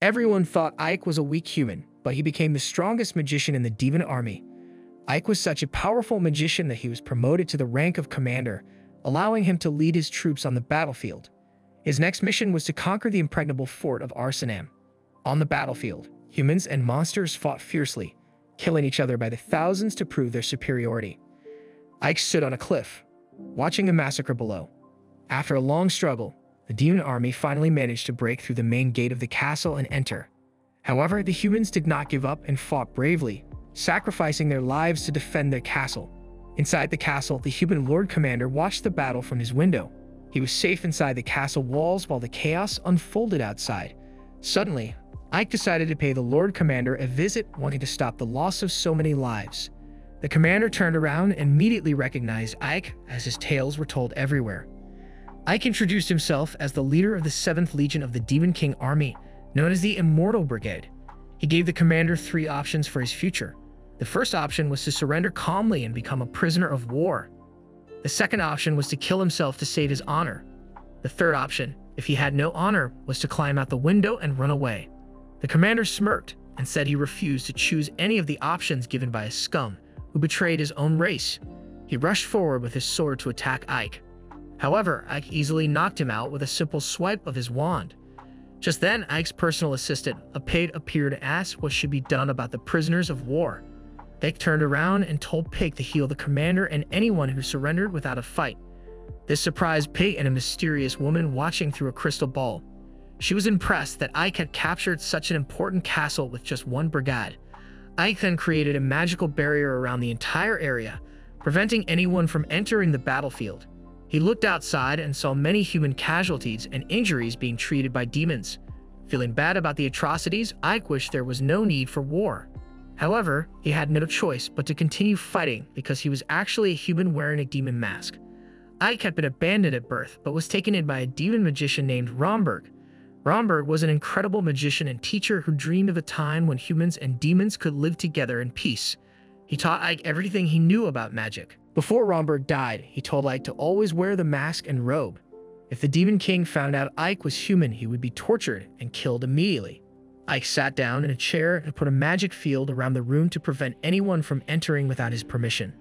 Everyone thought Ike was a weak human, but he became the strongest magician in the demon army. Ike was such a powerful magician that he was promoted to the rank of commander, allowing him to lead his troops on the battlefield. His next mission was to conquer the impregnable fort of Arsenam. On the battlefield, humans and monsters fought fiercely, killing each other by the thousands to prove their superiority. Ike stood on a cliff, watching the massacre below. After a long struggle, the demon army finally managed to break through the main gate of the castle and enter. However, the humans did not give up and fought bravely, sacrificing their lives to defend their castle. Inside the castle, the human Lord Commander watched the battle from his window. He was safe inside the castle walls while the chaos unfolded outside. Suddenly, Ike decided to pay the Lord Commander a visit, wanting to stop the loss of so many lives. The commander turned around and immediately recognized Ike, as his tales were told everywhere. Ike introduced himself as the leader of the 7th Legion of the Demon King Army, known as the Immortal Brigade. He gave the commander 3 options for his future. The first option was to surrender calmly and become a prisoner of war. The second option was to kill himself to save his honor. The third option, if he had no honor, was to climb out the window and run away. The commander smirked and said he refused to choose any of the options given by a scum who betrayed his own race. He rushed forward with his sword to attack Ike. However, Ike easily knocked him out with a simple swipe of his wand. Just then, Ike's personal assistant, a pig, appeared and asked what should be done about the prisoners of war. Ike turned around and told Pig to heal the commander and anyone who surrendered without a fight. This surprised Pig and a mysterious woman watching through a crystal ball. She was impressed that Ike had captured such an important castle with just 1 brigade. Ike then created a magical barrier around the entire area, preventing anyone from entering the battlefield. He looked outside and saw many human casualties and injuries being treated by demons. Feeling bad about the atrocities, Ike wished there was no need for war. However, he had no choice but to continue fighting because he was actually a human wearing a demon mask. Ike had been abandoned at birth, but was taken in by a demon magician named Romberg. Romberg was an incredible magician and teacher who dreamed of a time when humans and demons could live together in peace. He taught Ike everything he knew about magic. Before Romberg died, he told Ike to always wear the mask and robe. If the Demon King found out Ike was human, he would be tortured and killed immediately. Ike sat down in a chair and put a magic field around the room to prevent anyone from entering without his permission.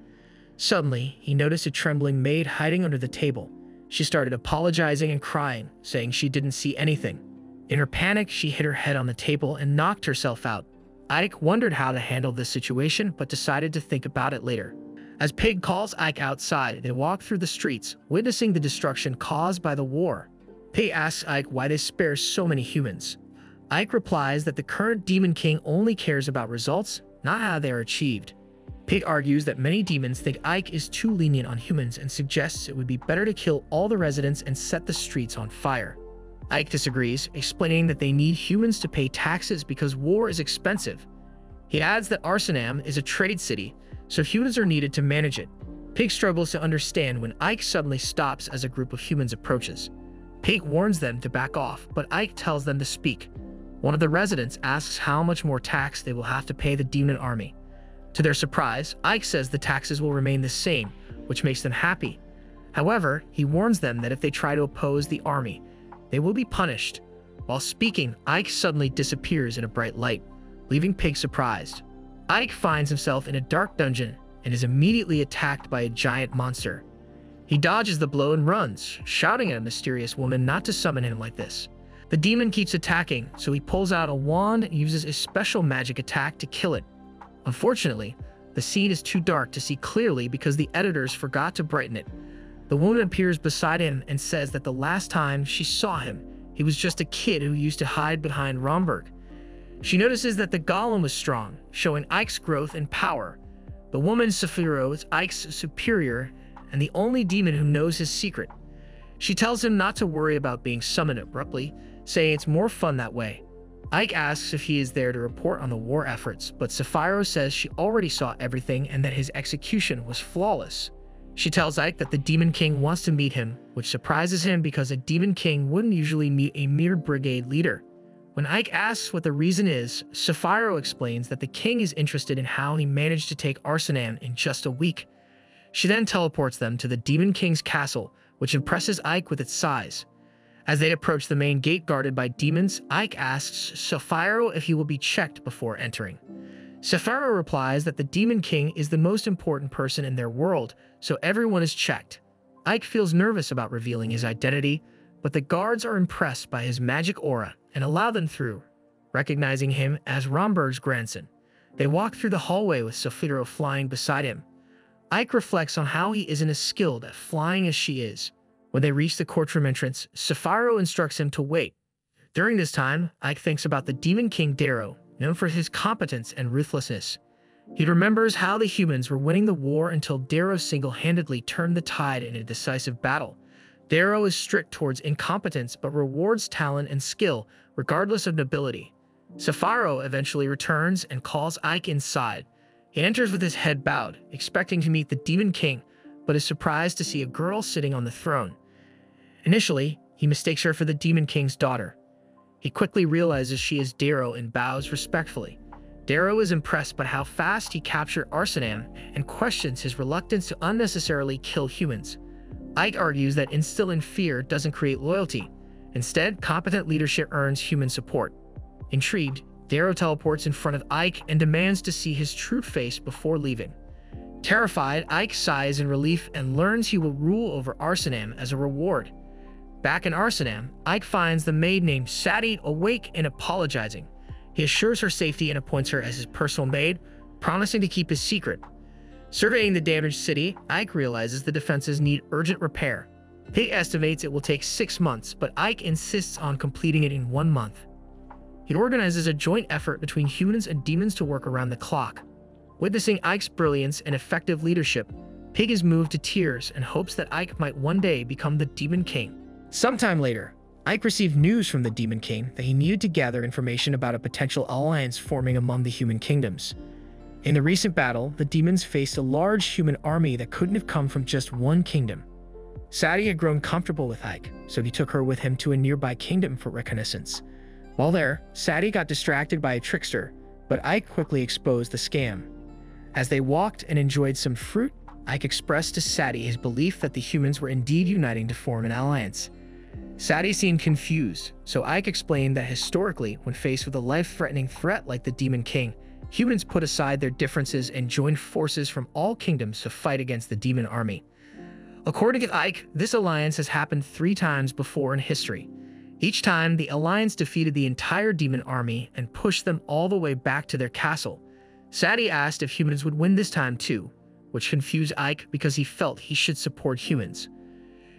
Suddenly, he noticed a trembling maid hiding under the table. She started apologizing and crying, saying she didn't see anything. In her panic, she hit her head on the table and knocked herself out. Ike wondered how to handle this situation, but decided to think about it later. As Pig calls Ike outside, they walk through the streets, witnessing the destruction caused by the war. Pig asks Ike why they spare so many humans. Ike replies that the current Demon King only cares about results, not how they are achieved. Pig argues that many demons think Ike is too lenient on humans and suggests it would be better to kill all the residents and set the streets on fire. Ike disagrees, explaining that they need humans to pay taxes because war is expensive. He adds that Arsenam is a trade city, so humans are needed to manage it. Pig struggles to understand when Ike suddenly stops as a group of humans approaches. Pig warns them to back off, but Ike tells them to speak. One of the residents asks how much more tax they will have to pay the demon army. To their surprise, Ike says the taxes will remain the same, which makes them happy. However, he warns them that if they try to oppose the army, they will be punished. While speaking, Ike suddenly disappears in a bright light, leaving Pig surprised. Ike finds himself in a dark dungeon and is immediately attacked by a giant monster. He dodges the blow and runs, shouting at a mysterious woman not to summon him like this. The demon keeps attacking, so he pulls out a wand and uses a special magic attack to kill it. Unfortunately, the scene is too dark to see clearly because the editors forgot to brighten it. The woman appears beside him and says that the last time she saw him, he was just a kid who used to hide behind Romberg. She notices that the golem was strong, showing Ike's growth and power. The woman, Saphiro, is Ike's superior and the only demon who knows his secret. She tells him not to worry about being summoned abruptly, saying it's more fun that way. Ike asks if he is there to report on the war efforts, but Saphiro says she already saw everything and that his execution was flawless. She tells Ike that the Demon King wants to meet him, which surprises him because a Demon King wouldn't usually meet a mere brigade leader. When Ike asks what the reason is, Saphiro explains that the king is interested in how he managed to take Arsenam in just a week. She then teleports them to the Demon King's castle, which impresses Ike with its size. As they approach the main gate guarded by demons, Ike asks Saikyou if he will be checked before entering. Saikyou replies that the Demon King is the most important person in their world, so everyone is checked. Ike feels nervous about revealing his identity, but the guards are impressed by his magic aura and allow them through, recognizing him as Romberg's grandson. They walk through the hallway with Saikyou flying beside him. Ike reflects on how he isn't as skilled at flying as she is. When they reach the courtroom entrance, Saikyou instructs him to wait. During this time, Ike thinks about the Demon King Darrow, known for his competence and ruthlessness. He remembers how the humans were winning the war until Darrow single-handedly turned the tide in a decisive battle. Darrow is strict towards incompetence but rewards talent and skill, regardless of nobility. Saikyou eventually returns and calls Ike inside. He enters with his head bowed, expecting to meet the Demon King, but is surprised to see a girl sitting on the throne. Initially, he mistakes her for the Demon King's daughter. He quickly realizes she is Darrow and bows respectfully. Darrow is impressed by how fast he captured Harem and questions his reluctance to unnecessarily kill humans. Ike argues that instilling fear doesn't create loyalty. Instead, competent leadership earns human support. Intrigued, Darrow teleports in front of Ike and demands to see his true face before leaving. Terrified, Ike sighs in relief and learns he will rule over Harem as a reward. Back in Harem, Ike finds the maid named Sadie awake and apologizing. He assures her safety and appoints her as his personal maid, promising to keep his secret. Surveying the damaged city, Ike realizes the defenses need urgent repair. Pig estimates it will take 6 months, but Ike insists on completing it in 1 month. He organizes a joint effort between humans and demons to work around the clock. Witnessing Ike's brilliance and effective leadership, Pig is moved to tears and hopes that Ike might one day become the Demon King. Sometime later, Ike received news from the Demon King that he needed to gather information about a potential alliance forming among the human kingdoms. In the recent battle, the demons faced a large human army that couldn't have come from just one kingdom. Sadie had grown comfortable with Ike, so he took her with him to a nearby kingdom for reconnaissance. While there, Sadie got distracted by a trickster, but Ike quickly exposed the scam. As they walked and enjoyed some fruit, Ike expressed to Sadie his belief that the humans were indeed uniting to form an alliance. Sadie seemed confused, so Ike explained that historically, when faced with a life-threatening threat like the Demon King, humans put aside their differences and joined forces from all kingdoms to fight against the demon army. According to Ike, this alliance has happened 3 times before in history. Each time, the alliance defeated the entire demon army and pushed them all the way back to their castle. Sadie asked if humans would win this time too, which confused Ike because he felt he should support humans.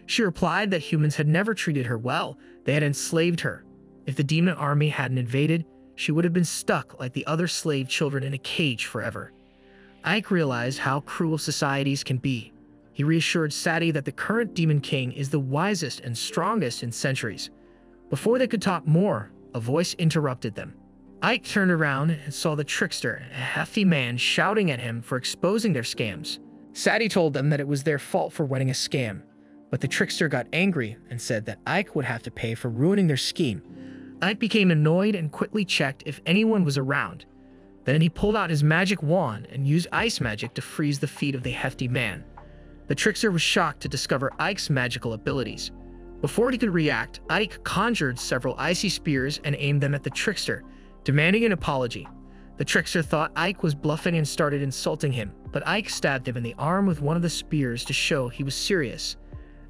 She replied that humans had never treated her well, they had enslaved her. If the demon army hadn't invaded, she would have been stuck like the other slave children in a cage forever. Ike realized how cruel societies can be. He reassured Sadie that the current Demon King is the wisest and strongest in centuries. Before they could talk more, a voice interrupted them. Ike turned around and saw the trickster, a hefty man, shouting at him for exposing their scams. Sadie told them that it was their fault for winning a scam, but the trickster got angry and said that Ike would have to pay for ruining their scheme. Ike became annoyed and quickly checked if anyone was around. Then he pulled out his magic wand and used ice magic to freeze the feet of the hefty man. The trickster was shocked to discover Ike's magical abilities. Before he could react, Ike conjured several icy spears and aimed them at the trickster, demanding an apology. The trickster thought Ike was bluffing and started insulting him, but Ike stabbed him in the arm with one of the spears to show he was serious.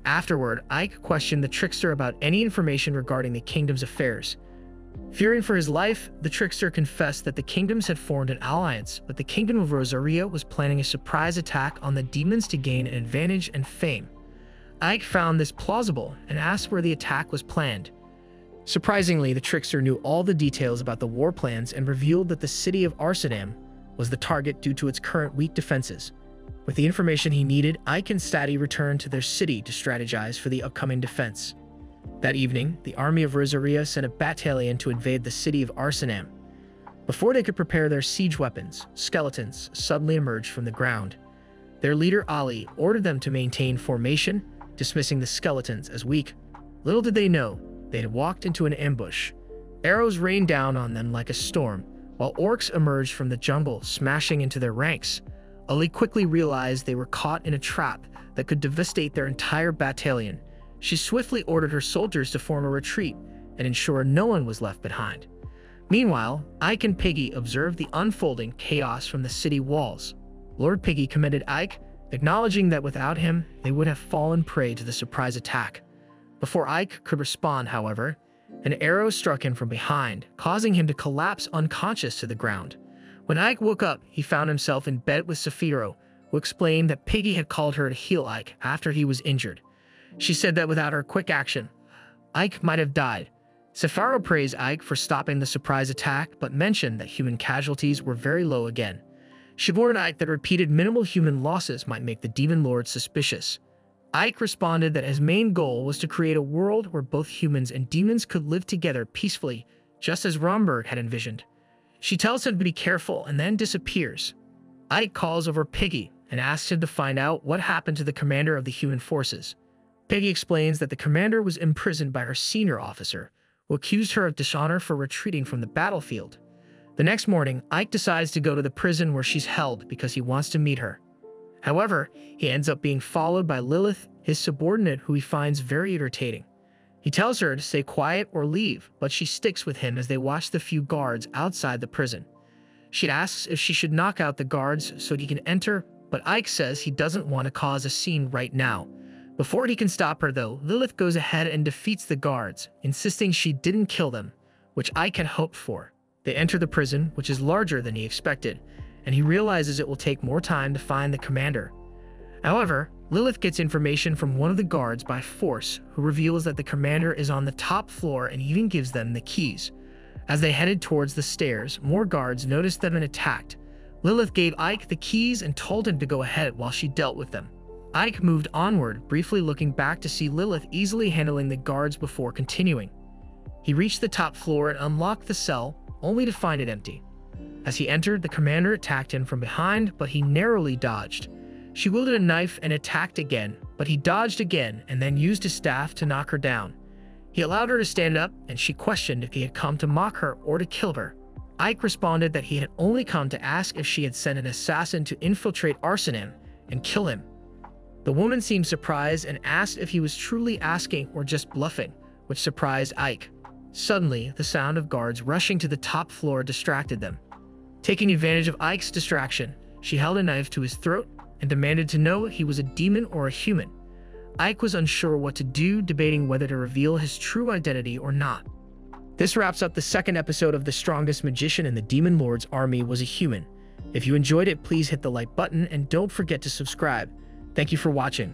Afterward, Ike questioned the trickster about any information regarding the kingdom's affairs. Fearing for his life, the trickster confessed that the kingdoms had formed an alliance, but the kingdom of Rosaria was planning a surprise attack on the demons to gain an advantage and fame. Ike found this plausible and asked where the attack was planned. Surprisingly, the trickster knew all the details about the war plans and revealed that the city of Harem was the target due to its current weak defenses. With the information he needed, Ike and Sadie returned to their city to strategize for the upcoming defense. That evening, the army of Rosaria sent a battalion to invade the city of Harem. Before they could prepare their siege weapons, skeletons suddenly emerged from the ground. Their leader, Ali, ordered them to maintain formation, dismissing the skeletons as weak. Little did they know, they had walked into an ambush. Arrows rained down on them like a storm, while orcs emerged from the jungle, smashing into their ranks. Ali quickly realized they were caught in a trap that could devastate their entire battalion. she swiftly ordered her soldiers to form a retreat and ensure no one was left behind. Meanwhile, Ike and Piggy observed the unfolding chaos from the city walls. Lord Piggy commended Ike, acknowledging that without him, they would have fallen prey to the surprise attack. Before Ike could respond, however, an arrow struck him from behind, causing him to collapse unconscious to the ground. When Ike woke up, he found himself in bed with Saphiro, who explained that Piggy had called her to heal Ike after he was injured. She said that without her quick action, Ike might have died. Saphiro praised Ike for stopping the surprise attack, but mentioned that human casualties were very low again. She warned Ike that repeated minimal human losses might make the Demon Lord suspicious. Ike responded that his main goal was to create a world where both humans and demons could live together peacefully, just as Romberg had envisioned. She tells him to be careful and then disappears. Ike calls over Piggy and asks him to find out what happened to the commander of the human forces. Piggy explains that the commander was imprisoned by her senior officer, who accused her of dishonor for retreating from the battlefield. The next morning, Ike decides to go to the prison where she's held because he wants to meet her. However, he ends up being followed by Lilith, his subordinate, who he finds very irritating. He tells her to stay quiet or leave, but she sticks with him as they watch the few guards outside the prison. She asks if she should knock out the guards so he can enter, but Ike says he doesn't want to cause a scene right now. Before he can stop her, though, Lilith goes ahead and defeats the guards, insisting she didn't kill them, which Ike had hoped for. They enter the prison, which is larger than he expected, and he realizes it will take more time to find the commander. However, Lilith gets information from one of the guards by force, who reveals that the commander is on the top floor and even gives them the keys. As they headed towards the stairs, more guards noticed them and attacked. Lilith gave Ike the keys and told him to go ahead while she dealt with them. Ike moved onward, briefly looking back to see Lilith easily handling the guards before continuing. He reached the top floor and unlocked the cell, only to find it empty. As he entered, the commander attacked him from behind, but he narrowly dodged. She wielded a knife and attacked again, but he dodged again and then used his staff to knock her down. He allowed her to stand up, and she questioned if he had come to mock her or to kill her. Ike responded that he had only come to ask if she had sent an assassin to infiltrate Arsenal and kill him. The woman seemed surprised and asked if he was truly asking or just bluffing, which surprised Ike. Suddenly, the sound of guards rushing to the top floor distracted them. Taking advantage of Ike's distraction, she held a knife to his throat and demanded to know if he was a demon or a human. Ike was unsure what to do, debating whether to reveal his true identity or not. This wraps up the second episode of The Strongest Magician in the Demon Lord's Army Was a Human. If you enjoyed it, please hit the like button and don't forget to subscribe. Thank you for watching.